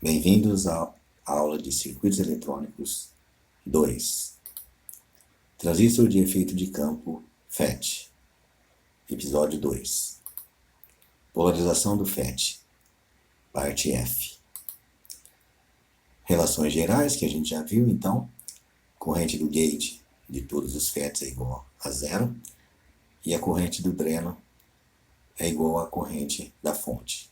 Bem-vindos à aula de Circuitos Eletrônicos 2. Transistor de efeito de campo FET. Episódio 2. Polarização do FET. Parte F. Relações gerais que a gente já viu, então. Corrente do gate de todos os FETs é igual a zero. E a corrente do dreno é igual à corrente da fonte.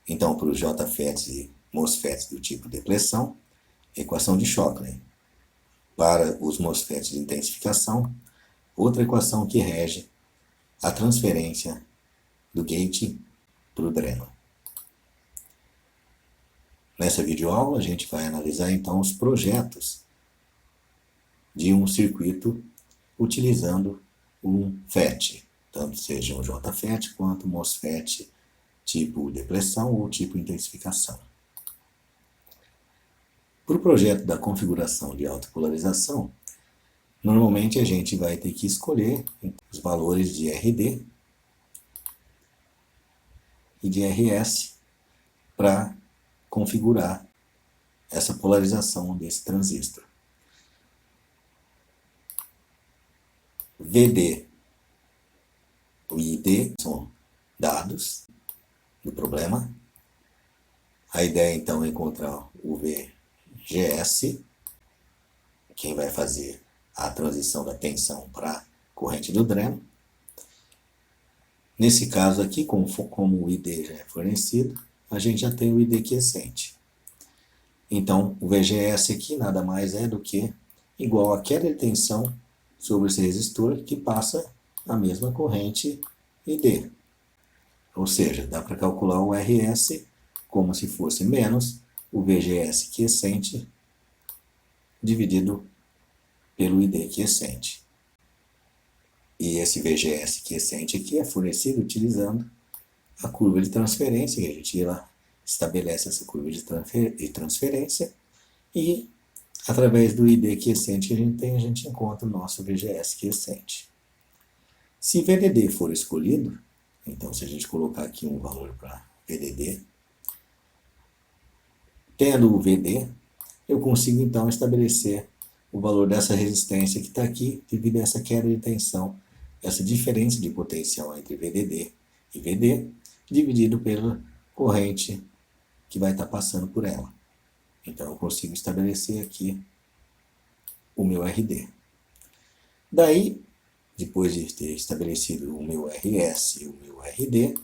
Então, para os JFETs e MOSFETs do tipo depressão, equação de Shockley. Para os MOSFETs de intensificação, outra equação que rege a transferência do gate para o dreno. Nessa videoaula, a gente vai analisar então os projetos de um circuito utilizando um FET, tanto seja um JFET quanto um MOSFET tipo depressão ou tipo intensificação. Para o projeto da configuração de autopolarização, normalmente a gente vai ter que escolher os valores de RD e de RS para configurar essa polarização desse transistor. VD e ID são dados do problema. A ideia então é encontrar o VGS, quem vai fazer a transição da tensão para a corrente do dreno. Nesse caso aqui, como o ID já é fornecido, a gente já tem o ID quiescente. Então, o VGS aqui nada mais é do que igual à queda de tensão sobre esse resistor que passa a mesma corrente ID. Ou seja, dá para calcular o RS como se fosse menos o VGS quiescente dividido pelo ID quiescente. E esse VGS quiescente aqui é fornecido utilizando a curva de transferência, que a gente estabelece essa curva de transferência e através do ID quiescente que a gente tem, a gente encontra o nosso VGS quiescente. Se VDD for escolhido, então se a gente colocar aqui um valor para VDD, tendo o VD, eu consigo então estabelecer o valor dessa resistência que está aqui devido a essa queda de tensão, essa diferença de potencial entre VDD e VD, dividido pela corrente que vai estar passando por ela. Então eu consigo estabelecer aqui o meu RD. Daí, depois de ter estabelecido o meu RS e o meu RD,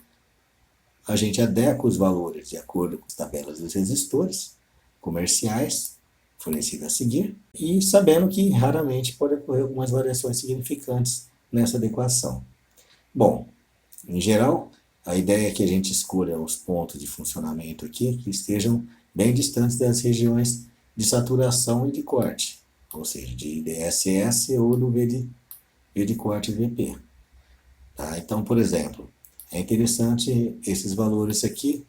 a gente adequa os valores de acordo com as tabelas dos resistores comerciais fornecidas a seguir e sabendo que raramente pode ocorrer algumas variações significantes nessa adequação. Bom, em geral, a ideia é que a gente escolha os pontos de funcionamento aqui que estejam bem distantes das regiões de saturação e de corte, ou seja, de DSS ou do V de corte VP. Tá? Então, por exemplo, é interessante esses valores aqui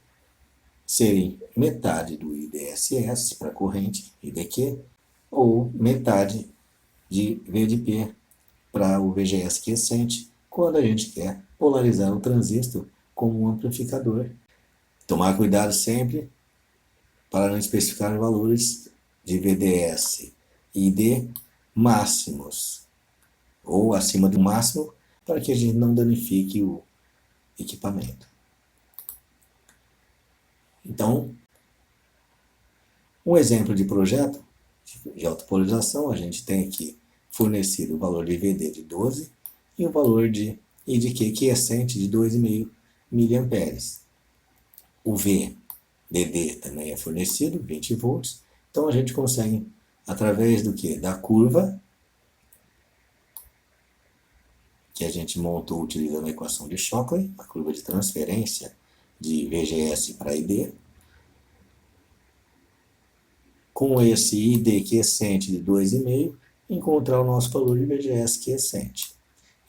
serem metade do IDSS para a corrente IDQ ou metade de V de P para o VGS quiescente quando a gente quer polarizar o transistor como um amplificador. Tomar cuidado sempre para não especificar valores de VDS e ID máximos ou acima do máximo para que a gente não danifique o equipamento. Então, um exemplo de projeto de autopolarização, a gente tem aqui fornecido o valor de VD de 12 e o valor de IDQ quiescente de 2,5 mA. O VDD também é fornecido, 20 volts. Então a gente consegue, através do que? Da curva que a gente montou utilizando a equação de Shockley, a curva de transferência de VGS para ID, com esse ID quiescente de 2,5, encontrar o nosso valor de VGS quiescente.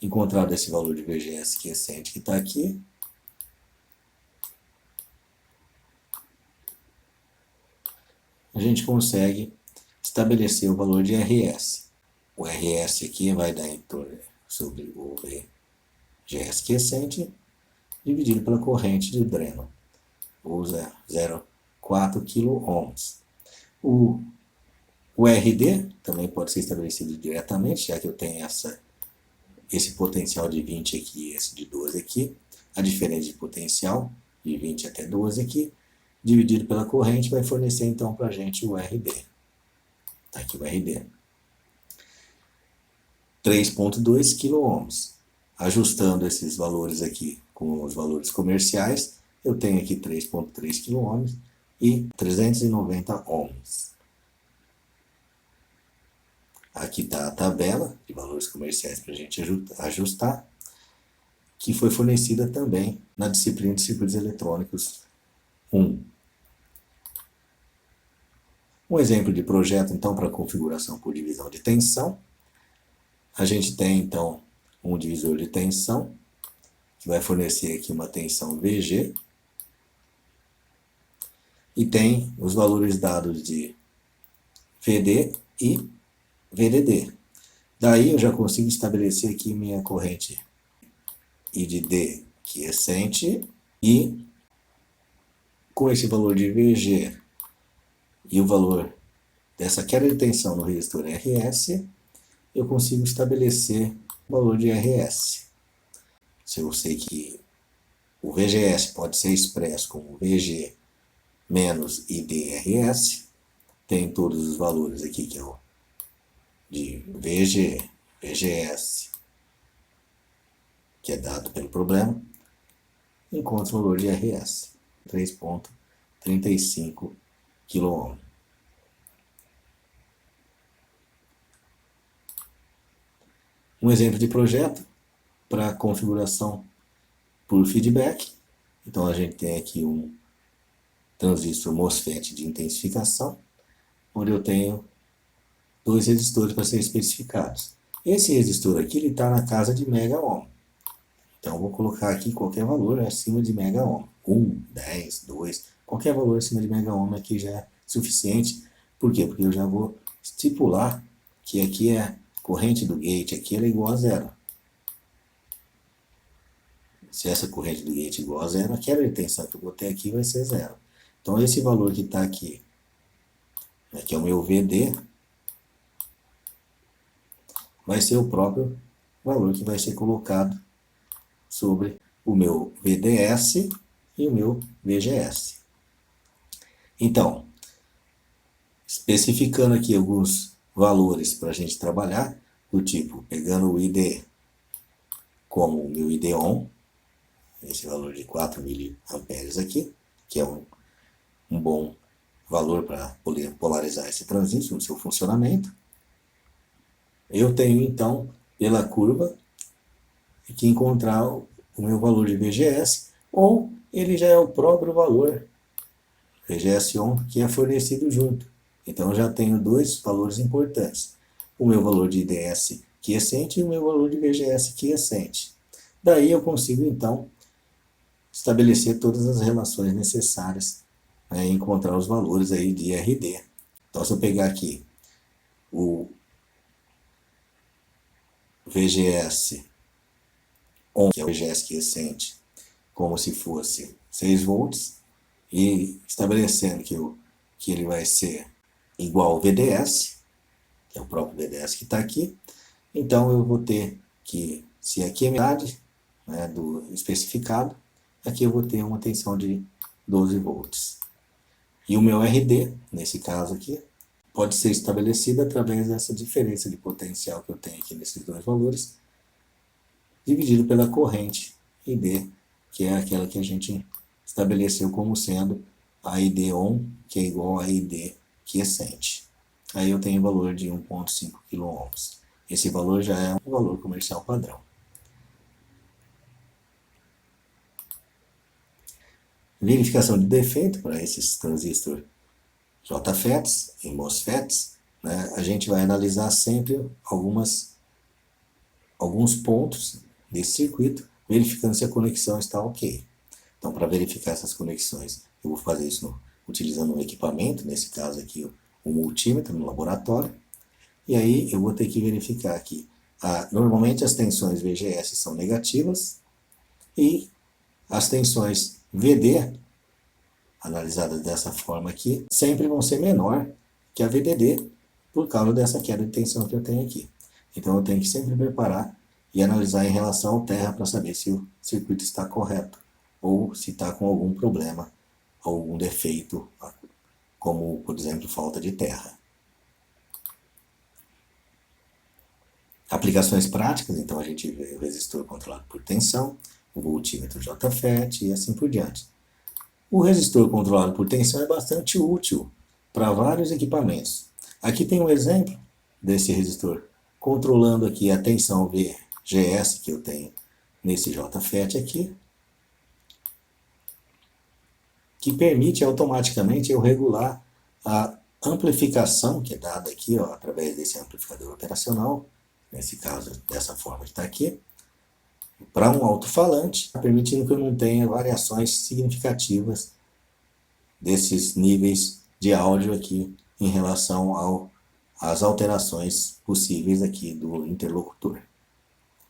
Encontrado esse valor de VGS quiescente que está aqui, a gente consegue estabelecer o valor de RS. O RS aqui vai dar em torno sobre o VGS quiescente dividido pela corrente de dreno, ou 0,0 4 kΩ. O RD também pode ser estabelecido diretamente, já que eu tenho esse potencial de 20 aqui e esse de 12 aqui. A diferença de potencial, de 20 até 12 aqui, dividido pela corrente, vai fornecer então para a gente o RD. Está aqui o RD. 3,2 kΩ. Ajustando esses valores aqui com os valores comerciais, eu tenho aqui 3,3 kΩ e 390 ohms. Aqui está a tabela de valores comerciais para a gente ajustar, que foi fornecida também na disciplina de circuitos eletrônicos 1. Um exemplo de projeto, então, para configuração por divisão de tensão. A gente tem, então, um divisor de tensão, que vai fornecer aqui uma tensão VG, e tem os valores dados de VD e VDD. Daí eu já consigo estabelecer aqui minha corrente I de D quiescente, e com esse valor de VG e o valor dessa queda de tensão no resistor RS, eu consigo estabelecer o valor de RS. Se eu sei que o VGS pode ser expresso como VG menos IDRS, tem todos os valores aqui que é o de VG, VGS, que é dado pelo problema, encontro o valor de RS, 3,35 kΩ. Um exemplo de projeto para configuração por feedback. Então a gente tem aqui um transistor MOSFET de intensificação, onde eu tenho 2 resistores para serem especificados. Esse resistor aqui está na casa de mega ohm. Então eu vou colocar aqui qualquer valor acima de mega ohm. 1, 10, 2, qualquer valor acima de mega ohm aqui já é suficiente. Por quê? Porque eu já vou estipular que aqui a corrente do gate aqui é igual a zero. Se essa corrente do gate é igual a zero, a queda de tensão que eu botei aqui vai ser zero. Então esse valor que está aqui, que é o meu VD, vai ser o próprio valor que vai ser colocado sobre o meu VDS e o meu VGS. Então, especificando aqui alguns valores para a gente trabalhar, do tipo, pegando o ID como o meu ID ON, esse valor de 4 miliamperes aqui, que é um bom valor para poder polarizar esse transistor no seu funcionamento. Eu tenho, então, pela curva, que encontrar o meu valor de VGS, ou ele já é o próprio valor VGS ON que é fornecido junto. Então, eu já tenho 2 valores importantes. O meu valor de IDS quiescente e o meu valor de VGS quiescente. Daí eu consigo, então, estabelecer todas as relações necessárias e encontrar os valores aí de RD. Então, se eu pegar aqui o VGS ON, que é o VGS quiescente, como se fosse 6 volts, e estabelecendo que ele vai ser igual ao VDS, que é o próprio VDS que está aqui, então eu vou ter que, se aqui é metade do especificado, aqui eu vou ter uma tensão de 12 volts. E o meu RD, nesse caso aqui, pode ser estabelecido através dessa diferença de potencial que eu tenho aqui nesses 2 valores, dividido pela corrente ID, que é aquela que a gente estabeleceu como sendo a ID ON, que é igual a ID quiescente. Aí eu tenho o valor de 1,5 kΩ. Esse valor já é um valor comercial padrão. Verificação de defeito para esses transistores JFETs e MOSFETs, a gente vai analisar sempre alguns pontos desse circuito, verificando se a conexão está ok. Então, para verificar essas conexões, eu vou fazer isso utilizando um equipamento, nesse caso aqui o multímetro no laboratório, e aí eu vou ter que verificar que normalmente as tensões VGS são negativas e as tensões VD analisadas dessa forma aqui, sempre vão ser menor que a VDD por causa dessa queda de tensão que eu tenho aqui. Então eu tenho que sempre preparar e analisar em relação ao terra para saber se o circuito está correto ou se está com algum problema, algum defeito, como, por exemplo, falta de terra. Aplicações práticas, então a gente vê o resistor controlado por tensão, o voltímetro JFET e assim por diante. O resistor controlado por tensão é bastante útil para vários equipamentos. Aqui tem um exemplo desse resistor controlando aqui a tensão VGS que eu tenho nesse JFET aqui, que permite automaticamente eu regular a amplificação que é dada aqui, ó, através desse amplificador operacional, nesse caso dessa forma que está aqui, para um alto-falante, permitindo que eu não tenha variações significativas desses níveis de áudio aqui em relação às alterações possíveis aqui do interlocutor.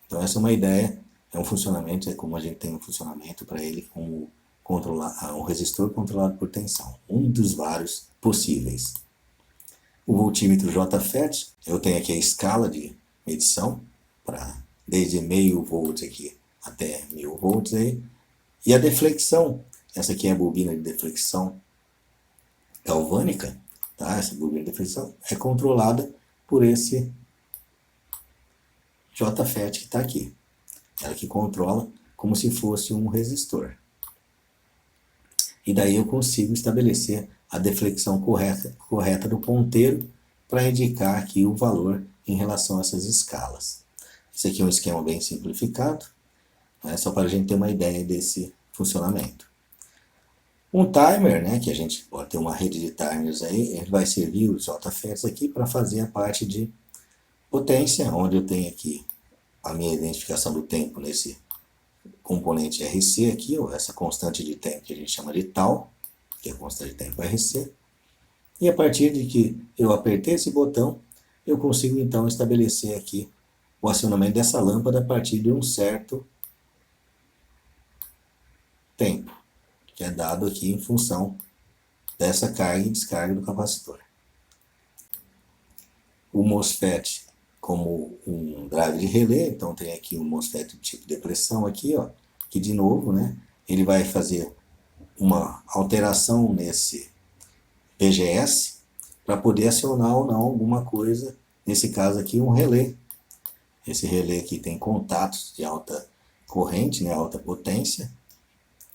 Então essa é uma ideia, é um funcionamento, é como a gente tem um funcionamento para ele como um resistor controlado por tensão, um dos vários possíveis. O voltímetro JFET, eu tenho aqui a escala de medição, desde meio volt aqui até 1000 volts aí, e a deflexão, essa aqui é a bobina de deflexão galvânica, tá? Essa bobina de deflexão é controlada por esse JFET que está aqui, ela que controla como se fosse um resistor. E daí eu consigo estabelecer a deflexão correta do ponteiro para indicar aqui o valor em relação a essas escalas. Esse aqui é um esquema bem simplificado, né, só para a gente ter uma ideia desse funcionamento. Um timer, né, que a gente pode ter uma rede de timers aí, ele vai servir os JFETs aqui para fazer a parte de potência, onde eu tenho aqui a minha identificação do tempo nesse componente RC aqui, ou essa constante de tempo que a gente chama de tal, que é a constante de tempo RC. E a partir de que eu apertei esse botão, eu consigo então estabelecer aqui o acionamento dessa lâmpada a partir de um certo tempo, que é dado aqui em função dessa carga e descarga do capacitor. O MOSFET como um drive de relé, então tem aqui um MOSFET do tipo depressão aqui, ó, que de novo, né, ele vai fazer uma alteração nesse PGS para poder acionar ou não alguma coisa, nesse caso aqui um relé. Esse relé aqui tem contatos de alta corrente, né, alta potência,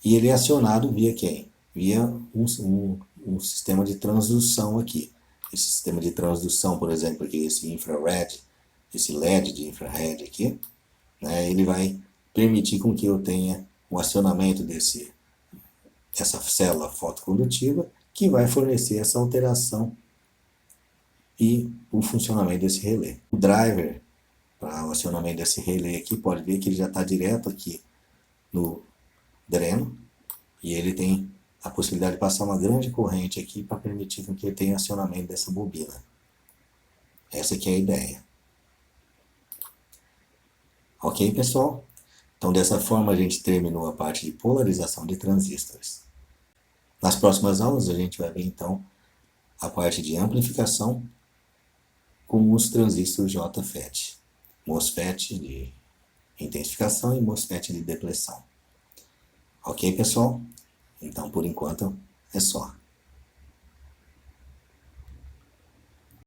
e ele é acionado via quem? Via um sistema de transdução aqui. Esse sistema de transdução, por exemplo, aqui, esse infrared, esse LED de infrared aqui, né, ele vai permitir com que eu tenha o acionamento dessa célula fotocondutiva que vai fornecer essa alteração e o funcionamento desse relé. O driver para o acionamento desse relé aqui, pode ver que ele já está direto aqui no dreno e ele tem a possibilidade de passar uma grande corrente aqui para permitir que ele tenha acionamento dessa bobina. Essa aqui é a ideia. Ok, pessoal? Então, dessa forma, a gente terminou a parte de polarização de transistores. Nas próximas aulas, a gente vai ver, então, a parte de amplificação com os transistores JFET. MOSFET de intensificação e MOSFET de depressão. Ok, pessoal? Então, por enquanto, é só.